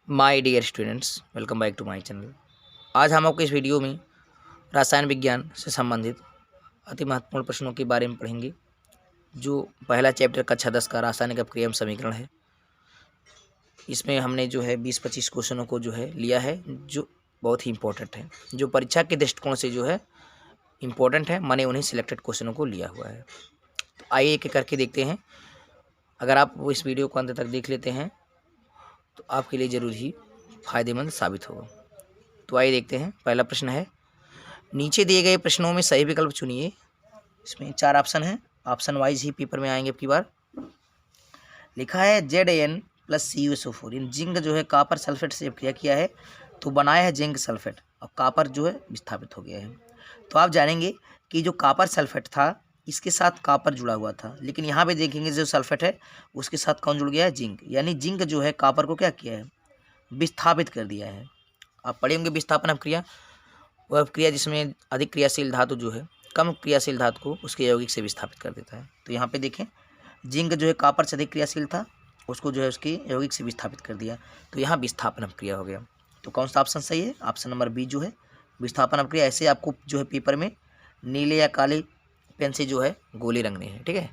My dear students, welcome back to my channel. आज हम आपको इस वीडियो में रसायन विज्ञान से संबंधित अति महत्वपूर्ण प्रश्नों के बारे में पढ़ेंगे। जो पहला चैप्टर कक्षा 10 का रासायनिक अपक्रिया एवं समीकरण है, इसमें हमने जो है 20-25 क्वेश्चनों को जो है लिया है, जो बहुत ही इंपॉर्टेंट है, जो परीक्षा के दृष्टिकोण से जो है इम्पोर्टेंट है। मैंने उन्हीं सिलेक्टेड क्वेश्चनों को लिया हुआ है। तो आइए एक एक करके देखते हैं। अगर आप वो इस वीडियो को अंत तक देख लेते हैं तो आपके लिए ज़रूर ही फायदेमंद साबित होगा। तो आइए देखते हैं। पहला प्रश्न है, नीचे दिए गए प्रश्नों में सही विकल्प चुनिए। इसमें 4 ऑप्शन हैं, ऑप्शन वाइज ही पेपर में आएंगे। अब की बार लिखा है Zn+CuSO4, इन जिंक जो है कॉपर सल्फेट से क्रिया किया है तो बनाया है जिंक सल्फेट और कॉपर जो है विस्थापित हो गया है। तो आप जानेंगे कि जो कॉपर सल्फेट था इसके साथ कॉपर जुड़ा हुआ था, लेकिन यहाँ पे देखेंगे जो सल्फेट है उसके साथ कौन जुड़ गया है? जिंक। यानी जिंक जो है कॉपर को क्या किया है? विस्थापित कर दिया है। आप पढ़े होंगे विस्थापन अपक्रिया, वह अपक्रिया जिसमें अधिक क्रियाशील धातु जो है कम क्रियाशील धातु को उसके यौगिक से विस्थापित कर देता है। तो यहाँ पे देखें, जिंक जो है कॉपर से अधिक क्रियाशील था, उसको जो है उसके यौगिक से विस्थापित कर दिया, तो यहाँ विस्थापन अपक्रिया हो गया। तो कौन सा ऑप्शन सही है? ऑप्शन नंबर बी जो है विस्थापन अपक्रिया। ऐसे आपको जो है पेपर में नीले या काले पेन से जो है गोले रंगने हैं, ठीक है।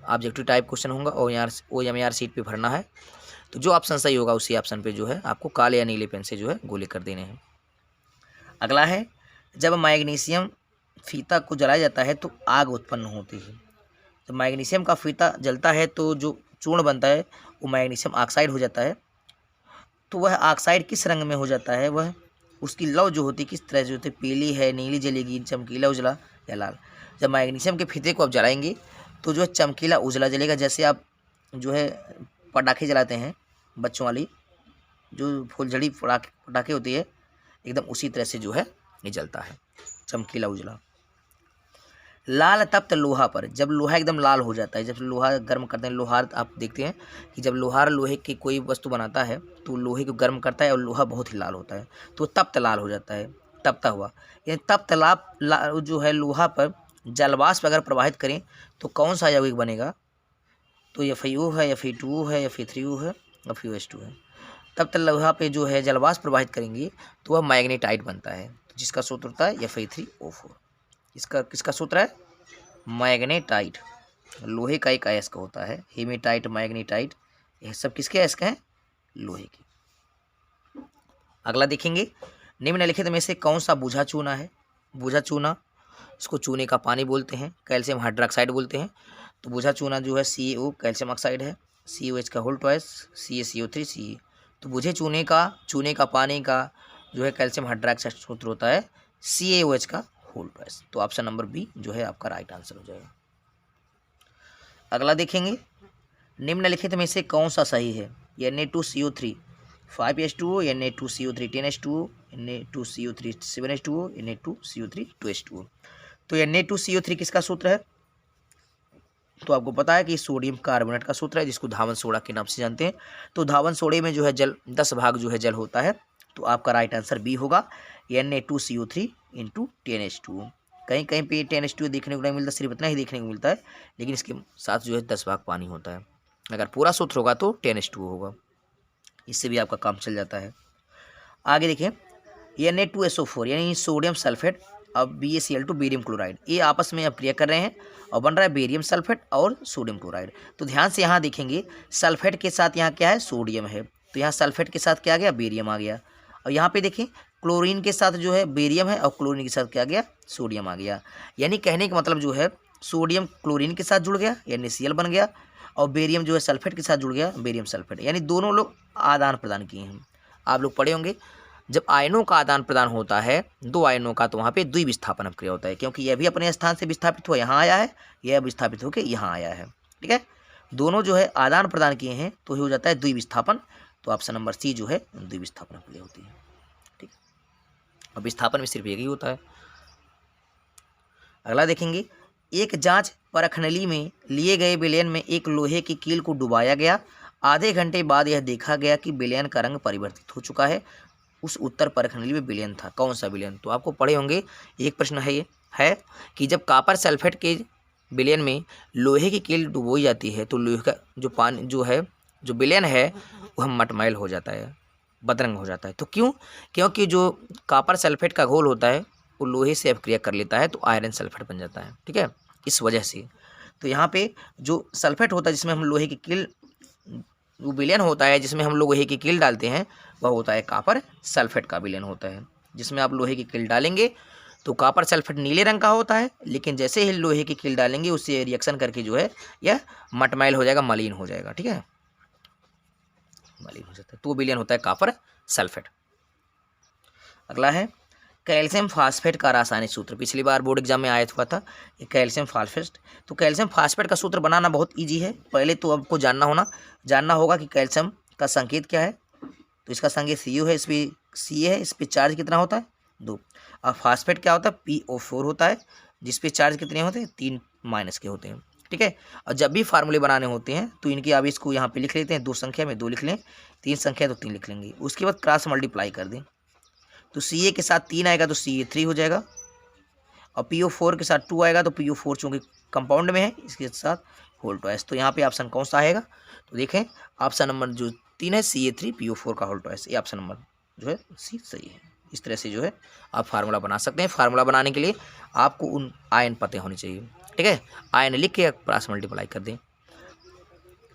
ऑब्जेक्टिव टाइप क्वेश्चन होगा और यहाँ OMR सीट पे भरना है। तो जो ऑप्शन सही होगा उसी ऑप्शन पे जो है आपको काले या नीले पेन से जो है गोले कर देने हैं। अगला है, जब मैग्नीशियम फीता को जलाया जाता है तो आग उत्पन्न होती है। जब मैग्नीशियम का फीता जलता है तो जो चूर्ण बनता है वो मैग्नीशियम ऑक्साइड हो जाता है। तो वह ऑक्साइड किस रंग में हो जाता है? वह उसकी लौ जो होती है किस तरह से होती है? पीली है, नीली जलेगी, चमकीला उजला या लाल। जब मैग्नीशियम के फीते को आप जलाएंगे तो जो है चमकीला उजला जलेगा। जैसे आप जो है पटाखे जलाते हैं बच्चों वाली, जो फुलझड़ी पटाखे होती है, एकदम उसी तरह से जो है ये जलता है, चमकीला उजला। लाल तप्त लोहा पर, जब लोहा एकदम लाल हो जाता है, जब लोहा गर्म करते हैं, लोहार आप देखते हैं कि जब लोहार लोहे की कोई वस्तु बनाता है तो लोहे को गर्म करता है और लोहा बहुत ही लाल होता है, तो तप्त लाल हो जाता है, तपता हुआ। यानी तप्त जो है लोहा पर जलवाष्प अगर प्रवाहित करें तो कौन सा यौगिक बनेगा? तो FeO है, Fe2O है, Fe3O है, FeOH2 है। तप्त लोहा पे जो है जलवाष्प प्रवाहित करेंगे तो वह मैग्नेटाइट बनता है, जिसका सूत्र होता है Fe3O4। इसका किसका सूत्र है? मैग्नेटाइट। लोहे का एक अयस्क होता है, हेमेटाइट, मैग्नेटाइट, यह सब किसके अयस्क हैं? लोहे के। अगला देखेंगे, निम्नलिखित में से कौन सा बूझा चूना है? बूझा चूना, इसको चूने का पानी बोलते हैं, कैल्शियम हाइड्रोक्साइड बोलते हैं। तो बूझा चूना जो है CaO कैल्शियम ऑक्साइड है, COH का होल ट्वाइस, CaCO3 Ce। तो बूझे चूने का पानी का जो है कैल्शियम हाइड्रोक्साइड सूत्र होता है CaOH का होल ट्वाइस। तो ऑप्शन नंबर बी जो है आपका राइट आंसर हो जाएगा। अगला देखेंगे, निम्नलिखित में से कौन सा सही है? Na2CO3 5H2O, Na2CO3 10H2O, Na2CO3 7H2O, Na2CO3 2H2O। तो Na2CO3 किसका सूत्र है? तो आपको पता है कि सोडियम कार्बोनेट का सूत्र है, जिसको धावन सोडा के नाम से जानते हैं। तो धावन सोडे में जो है जल 10 भाग जो है जल होता है, तो आपका राइट आंसर बी होगा, Na2CO3 × 10H2O। कहीं कहीं पे 10H2O देखने को नहीं मिलता, सिर्फ इतना ही देखने को मिलता है, लेकिन इसके साथ जो है 10 भाग पानी होता है। अगर पूरा सूत्र होगा तो 10H2O होगा, इससे भी आपका काम चल जाता है। आगे देखें, Na2SO4 यानी सोडियम सल्फेट अब BaCl2 बेरियम क्लोराइड, ये आपस में अब क्रिया कर रहे हैं और बन रहा है बेरियम सल्फेट और सोडियम क्लोराइड। तो ध्यान से यहाँ देखेंगे, सल्फेट के साथ यहाँ क्या है? सोडियम है, तो यहाँ सल्फेट के साथ क्या आ गया? बेरियम आ गया। और यहाँ पे देखें, क्लोरीन के साथ जो है बेरियम है और क्लोरीन के साथ क्या आ गया? सोडियम आ गया। यानी कहने का मतलब जो है सोडियम क्लोरीन के साथ जुड़ गया, NaCl बन गया, और बेरियम जो है सल्फेट के साथ जुड़ गया, बेरियम सल्फेट। यानी दोनों लोग आदान प्रदान किए हैं। आप लोग पढ़े होंगे, जब आयनों का आदान प्रदान होता है दो आयनों का, तो वहाँ पे द्विविस्थापन अपक्रिया होता है, क्योंकि यह भी अपने स्थान से विस्थापित हुआ यहाँ आया है, यह विस्थापित होकर यहाँ आया है, ठीक है। दोनों जो है आदान प्रदान किए हैं तो हो जाता है द्विविस्थापन। तो ऑप्शन नंबर सी जो है द्विविस्थापन अपक्रिया होती है, ठीक। और विस्थापन में सिर्फ एक ही होता है। अगला देखेंगे, एक जांच परखनली में लिए गए विलयन में एक लोहे की कील को डुबाया गया। आधे घंटे बाद यह देखा गया कि विलयन का रंग परिवर्तित हो चुका है। उस उत्तर परखनली में विलयन था, कौन सा विलयन? तो आपको पढ़े होंगे, एक प्रश्न है ये है कि जब कॉपर सल्फेट के विलयन में लोहे की कील डुबोई जाती है तो लोहे का जो पानी जो है जो विलयन है वह मटमैल हो जाता है, बदरंग हो जाता है। तो क्यों? क्योंकि जो कॉपर सल्फेट का घोल होता है वो लोहे से अपक्रिया कर लेता है तो आयरन सल्फेट बन जाता है, ठीक है, इस वजह से। तो यहाँ पे जो सल्फेट होता है जिसमें हम लोहे की कील, जो विलयन होता है जिसमें हम लोग लोहे की कील डालते हैं वह होता है कॉपर सल्फेट का विलयन होता है। जिसमें आप लोहे की कील डालेंगे तो कॉपर सल्फेट नीले रंग का होता है, लेकिन जैसे ही लोहे की कील डालेंगे उससे रिएक्शन करके जो है यह मटमैल हो जाएगा, मलिन हो जाएगा, ठीक है, मलिन हो जाता है। तो विलयन होता है कॉपर सल्फेट। अगला है कैल्शियम फास्फेट का रासायनिक सूत्र। पिछली बार बोर्ड एग्जाम में आया हुआ था ये कैल्शियम फास्फेट। तो कैल्शियम फास्फेट का सूत्र बनाना बहुत इजी है। पहले तो आपको जानना होगा कि कैल्शियम का संकेत क्या है। तो इसका संकेत Cu है, इस पर Ca है, इस पर चार्ज कितना होता है 2। और फास्फेट क्या होता है PO4 होता है, जिस पे चार्ज कितने होते हैं 3 माइनस के होते हैं, ठीक है। और जब भी फार्मूले बनाने होते हैं तो इनकी आप इसको यहाँ पे लिख लेते हैं, 2 संख्या में 2 लिख लें, 3 संख्या तो 3 लिख लेंगे। उसके बाद क्रॉस मल्टीप्लाई कर दें तो Ca के साथ 3 आएगा तो Ca3 हो जाएगा, और PO4 के साथ 2 आएगा तो PO4 चूँकि कंपाउंड में है इसके साथ होल ट्वाइस। तो यहाँ पे ऑप्शन कौन सा आएगा? तो देखें ऑप्शन नंबर जो 3 है Ca3 PO4 का होल ट्वाइस, ये ऑप्शन नंबर जो है सी सही है। इस तरह से जो है आप फार्मूला बना सकते हैं। फार्मूला बनाने के लिए आपको उन आयन पते होने चाहिए, ठीक है। आयन लिख के क्रॉस मल्टीप्लाई कर दें।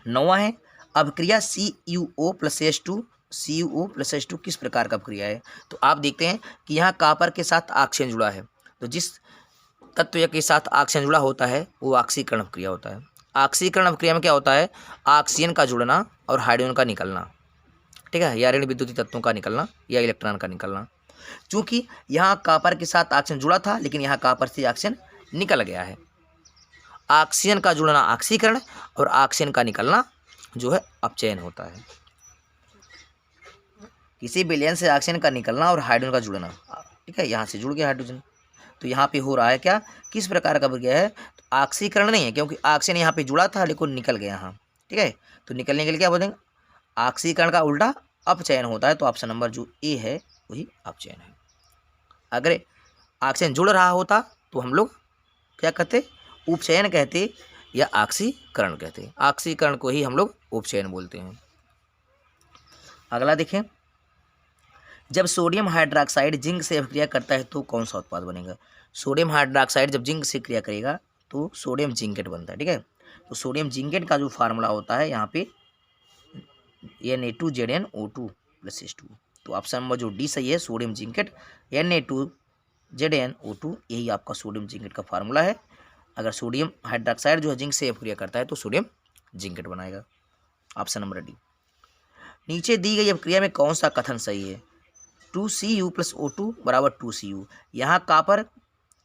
9वां है अभिक्रिया CuO+H2 किस प्रकार का अभिक्रिया है? तो आप देखते हैं कि यहाँ कॉपर के साथ ऑक्सीजन जुड़ा है, तो जिस तत्व के साथ ऑक्सीजन जुड़ा होता है वो ऑक्सीकरण अभिक्रिया होता है। ऑक्सीकरण अभिक्रिया में क्या होता है? ऑक्सीजन का जुड़ना और हाइड्रोजन का निकलना, ठीक है, या ऋण विद्युतीय तत्वों का निकलना या इलेक्ट्रॉन का निकलना। चूँकि यहाँ कॉपर के साथ ऑक्सीजन जुड़ा था लेकिन यहाँ कॉपर से ऑक्सीजन निकल गया है। ऑक्सीजन का जुड़ना ऑक्सीकरण और ऑक्सीजन का निकलना जो है अपचयन होता है। किसी विलयन से ऑक्सीजन का निकलना और हाइड्रोजन का जुड़ना, ठीक है, यहाँ से जुड़ गया हाइड्रोजन, तो यहाँ पे हो रहा है क्या, किस प्रकार का अभिक्रिया है? तो ऑक्सीकरण नहीं है, क्योंकि ऑक्सीजन यहाँ पे जुड़ा था लेकिन निकल गया यहाँ, ठीक है। तो निकलने के लिए क्या बोलेंगे? ऑक्सीकरण का उल्टा अपचयन होता है। तो ऑप्शन नंबर जो ए है वही अपचयन है। अगर ऑक्सीजन जुड़ रहा होता तो हम लोग क्या कहते? उपचयन कहते या ऑक्सीकरण कहते। ऑक्सीकरण को ही हम लोग उपचयन बोलते हैं। अगला देखें, जब सोडियम हाइड्रोक्साइड जिंक से अभिक्रिया करता है तो कौन सा उत्पाद बनेगा? सोडियम हाइड्रोक्साइड जब जिंक से क्रिया करेगा तो सोडियम जिंकेट बनता है, ठीक है। तो सोडियम जिंकेट का जो फार्मूला होता है यहाँ पे Na2ZnO2+H2। तो ऑप्शन नंबर जो डी सही है, सोडियम जिंकेट Na2ZnO2, यही आपका सोडियम जिंकेट का फार्मूला है। अगर सोडियम हाइड्रोक्साइड जो है जिंक से अभिक्रिया करता है तो सोडियम जिंकेट बनाएगा, ऑप्शन नंबर डी। नीचे दी गई अभिक्रिया में कौन सा कथन सही है? 2Cu+O2 बराबर 2Cu। यहाँ कॉपर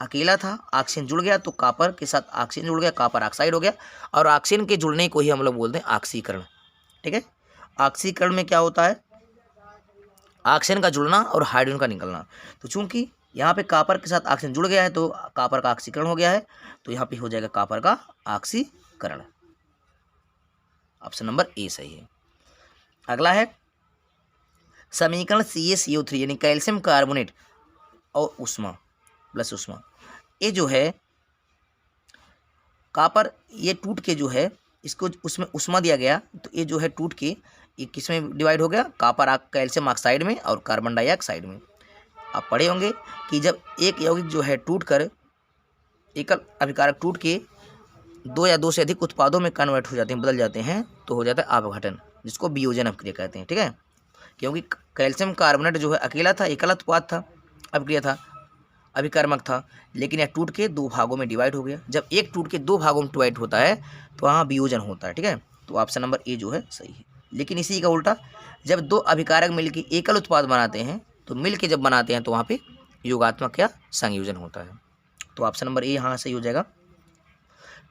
अकेला था, ऑक्सीजन जुड़ गया तो कॉपर के साथ ऑक्सीजन जुड़ गया, कॉपर ऑक्साइड हो गया, और ऑक्सीजन के जुड़ने को ही हम लोग बोलते हैं ऑक्सीकरण, ठीक है। ऑक्सीकरण में क्या होता है? ऑक्सीजन का जुड़ना और हाइड्रोजन का निकलना। तो चूंकि यहाँ पे कॉपर के साथ ऑक्सीजन जुड़ गया है तो कॉपर का ऑक्सीकरण हो गया है, तो यहाँ पे हो जाएगा कॉपर का ऑक्सीकरण, ऑप्शन नंबर ए सही है। अगला है समीकरण CaCO3 यानी कैल्शियम कार्बोनेट और उष्मा प्लस उष्मा, ये जो है कॉपर ये टूट के जो है इसको उसमें उष्मा दिया गया, तो ये जो है टूट के ये किस में डिवाइड हो गया? कॉपर कैल्शियम ऑक्साइड में और कार्बन डाइऑक्साइड में। आप पढ़े होंगे कि जब एक यौगिक जो है टूट कर एकल अभिकारक टूट के 2 या 2 से अधिक उत्पादों में कन्वर्ट हो जाते हैं, बदल जाते हैं, तो हो जाता है अपघटन, जिसको वियोजन अभिक्रिया कहते हैं, ठीक है। क्योंकि कैल्शियम कार्बोनेट जो है अकेला था, एकल उत्पाद था, अभिक्रिया था, अभिकर्मक था, लेकिन यह टूट के 2 भागों में डिवाइड हो गया। जब एक टूट के 2 भागों में डिवाइड होता है तो वहाँ वियोजन होता है, ठीक है। तो ऑप्शन नंबर ए जो है सही है। लेकिन इसी का उल्टा, जब 2 अभिकारक मिलकर एकल उत्पाद बनाते हैं तो मिल के जब बनाते हैं तो वहाँ पे योगात्मक या संयोजन होता है। तो ऑप्शन नंबर ए यहाँ सही हो जाएगा।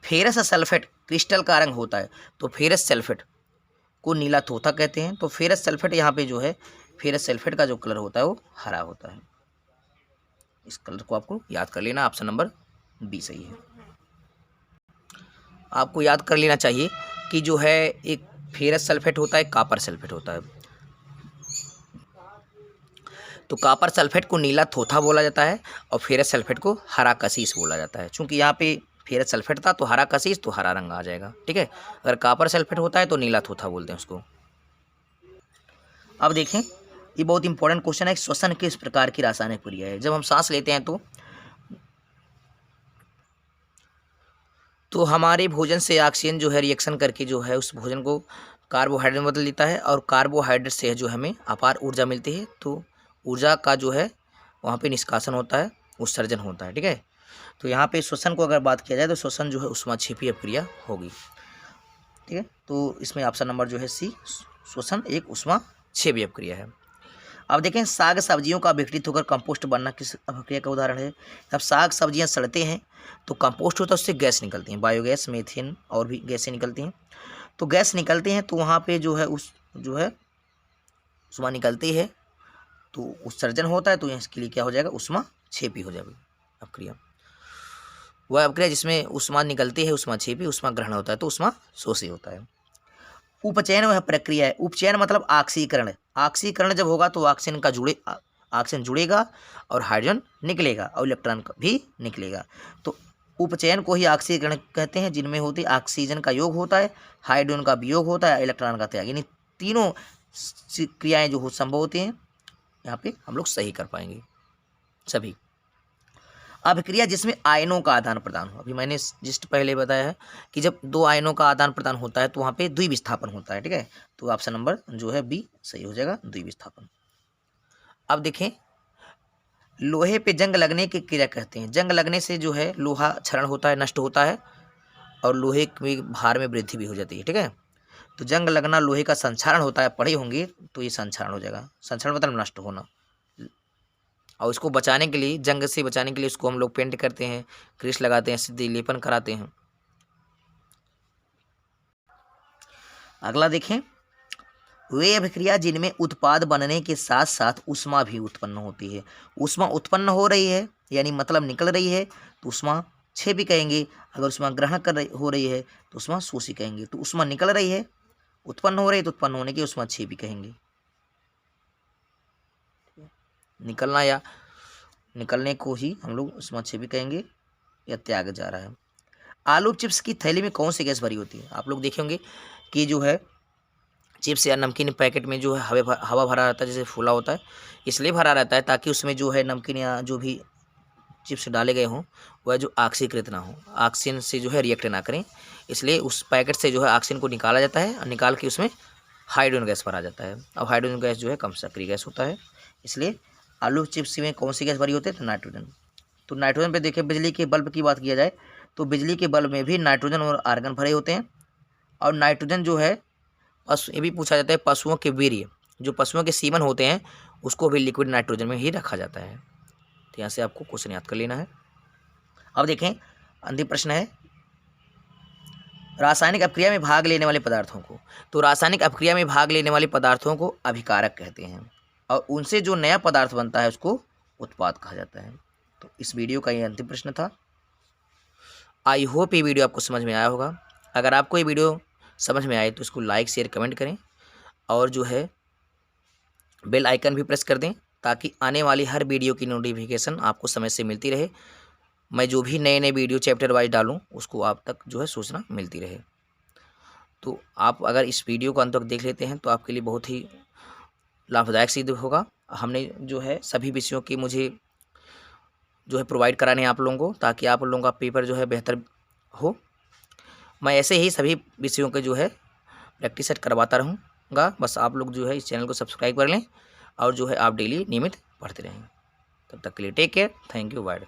फेरस सल्फेट क्रिस्टल का रंग होता है, तो फेरस सल्फेट को नीला थोथा कहते हैं। तो फेरस सल्फेट यहाँ पे जो है फेरस सल्फेट का जो कलर होता है वो हरा होता है। इस कलर को आपको याद कर लेना, ऑप्शन नंबर बी सही है। आपको याद कर लेना चाहिए कि जो है एक फेरस सल्फेट होता है, कॉपर सल्फेट होता है। तो कॉपर सल्फेट को नीला थोथा बोला जाता है और फेरस सल्फेट को हरा कसीस बोला जाता है। चूँकि यहाँ पे फेरस सल्फेट था तो हरा कसीस, तो हरा रंग आ जाएगा, ठीक है। अगर कॉपर सल्फेट होता है तो नीला थोथा बोलते हैं उसको। अब देखें ये बहुत इंपॉर्टेंट क्वेश्चन है। श्वसन किस प्रकार की रासायनिक क्रिया है? जब हम सांस लेते हैं तो हमारे भोजन से ऑक्सीजन जो है रिएक्शन करके जो है उस भोजन को कार्बोहाइड्रेट में बदल देता है, और कार्बोहाइड्रेट से जो हमें अपार ऊर्जा मिलती है। तो ऊर्जा का जो है वहाँ पे निष्कासन होता है, उत्सर्जन होता है। ठीक है, तो यहाँ पे श्वसन को अगर बात किया जाए तो श्वसन जो है ऊष्माक्षेपीय अपक्रिया होगी। ठीक है, तो इसमें ऑप्शन नंबर जो है सी, श्वसन एक ऊष्माक्षेपीय अपक्रिया है। अब देखें, साग सब्जियों का विघटित होकर कंपोस्ट बनना किस अपक्रिया का उदाहरण है? जब साग सब्जियां सड़ते हैं तो कंपोस्ट होता है, उससे गैस निकलती हैं, बायोगैस, मीथेन और भी गैसें निकलती हैं। तो गैस निकलती हैं तो वहाँ पे जो है उष्मा निकलती है, तो उत्सर्जन होता है, तो इसके लिए क्या हो जाएगा? ऊष्माक्षेपी हो जाएगी अपक्रिया। वह अपक्रिया जिसमें उष्मा निकलती है ऊष्माक्षेपी, उष्मा ग्रहण होता है तो ऊष्माशोषी होता है। उपचयन वह प्रक्रिया है। उपचयन मतलब ऑक्सीकरण। ऑक्सीकरण जब होगा तो ऑक्सीजन जुड़ेगा और हाइड्रोजन निकलेगा और इलेक्ट्रॉन भी निकलेगा। तो उपचयन को ही ऑक्सीकरण कहते हैं, जिनमें होती ऑक्सीजन का योग होता है, हाइड्रोजन का वियोग होता है, इलेक्ट्रॉन का त्याग। यानी तीनों क्रियाएं जो संभव होती हैं यहाँ पे हम लोग सही कर पाएंगे सभी। अभिक्रिया जिसमें आयनों का आदान प्रदान हो। अभी मैंने जस्ट पहले बताया है कि जब दो आयनों का आदान प्रदान होता है तो वहाँ पे द्विविस्थापन होता है। ठीक है, तो ऑप्शन नंबर जो है बी सही हो जाएगा, द्विविस्थापन। अब देखें, लोहे पे जंग लगने की क्रिया कहते हैं। जंग लगने से जो है लोहा क्षरण होता है, नष्ट होता है, और लोहे के भार में वृद्धि भी हो जाती है। ठीक है, तो जंग लगना लोहे का संक्षारण होता है, पढ़े होंगे तो ये संक्षारण हो जाएगा। संक्षारण मतलब नष्ट होना। और उसको बचाने के लिए, जंग से बचाने के लिए उसको हम लोग पेंट करते हैं, क्रीस लगाते हैं, सिद्धि लेपन कराते हैं। अगला देखें, वे अभिक्रिया जिनमें उत्पाद बनने के साथ साथ ऊष्मा भी उत्पन्न होती है। ऊष्मा उत्पन्न हो रही है यानी मतलब निकल रही है तो ऊष्माक्षेपी कहेंगे। अगर ऊष्मा ग्रहण हो रही है तो ऊष्माशोषी कहेंगे। तो ऊष्मा निकल रही है, उत्पन्न हो रही है, तो उत्पन्न होने की ऊष्माक्षेपी कहेंगे। निकलना या निकलने को ही हम लोग ऊष्माक्षेपी कहेंगे, या त्याग जा रहा है। आलू चिप्स की थैली में कौन सी गैस भरी होती है? आप लोग देखे होंगे कि जो है चिप्स या नमकीन पैकेट में जो है हवा भरा रहता है, जैसे फूला होता है, इसलिए भरा रहता है ताकि उसमें जो है नमकीन या जो भी चिप्स डाले गए हों वह जो ऑक्सीकृत ना हो, ऑक्सीजन से जो है रिएक्ट ना करें। इसलिए उस पैकेट से जो है ऑक्सीजन को निकाला जाता है, और निकाल के उसमें हाइड्रोजन गैस भरा जाता है। और हाइड्रोजन गैस जो है कम सक्रिय गैस होता है। इसलिए आलू चिप्स में कौन सी गैस भरी होती है? तो नाइट्रोजन। तो नाइट्रोजन पे देखिए, बिजली के बल्ब की बात किया जाए तो बिजली के बल्ब में भी नाइट्रोजन और आर्गन भरे होते हैं। और नाइट्रोजन जो है ये भी पूछा जाता है, पशुओं के वीर्य, जो पशुओं के सीमन होते हैं, उसको भी लिक्विड नाइट्रोजन में ही रखा जाता है। तो यहाँ से आपको क्वेश्चन याद कर लेना है। अब देखें, अंतिम प्रश्न है, रासायनिक अपक्रिया में भाग लेने वाले पदार्थों को। तो रासायनिक अपक्रिया में भाग लेने वाले पदार्थों को अभिकारक कहते हैं, और उनसे जो नया पदार्थ बनता है उसको उत्पाद कहा जाता है। तो इस वीडियो का ये अंतिम प्रश्न था। आई होप ये वीडियो आपको समझ में आया होगा। अगर आपको ये वीडियो समझ में आए तो इसको लाइक, शेयर, कमेंट करें, और जो है बेल आइकन भी प्रेस कर दें, ताकि आने वाली हर वीडियो की नोटिफिकेशन आपको समय से मिलती रहे। मैं जो भी नए नए वीडियो चैप्टर वाइज डालूं उसको आप तक जो है सूचना मिलती रहे। तो आप अगर इस वीडियो को अंत तक देख लेते हैं तो आपके लिए बहुत ही लाभदायक सिद्ध होगा। हमने जो है सभी विषयों की मुझे जो है प्रोवाइड कराने हैं आप लोगों को, ताकि आप लोगों का पेपर जो है बेहतर हो। मैं ऐसे ही सभी विषयों के जो है प्रैक्टिस सेट करवाता रहूँगा। बस आप लोग जो है इस चैनल को सब्सक्राइब कर लें, और जो है आप डेली नियमित पढ़ते रहें। तब तक के लिए take care, thank you, bye.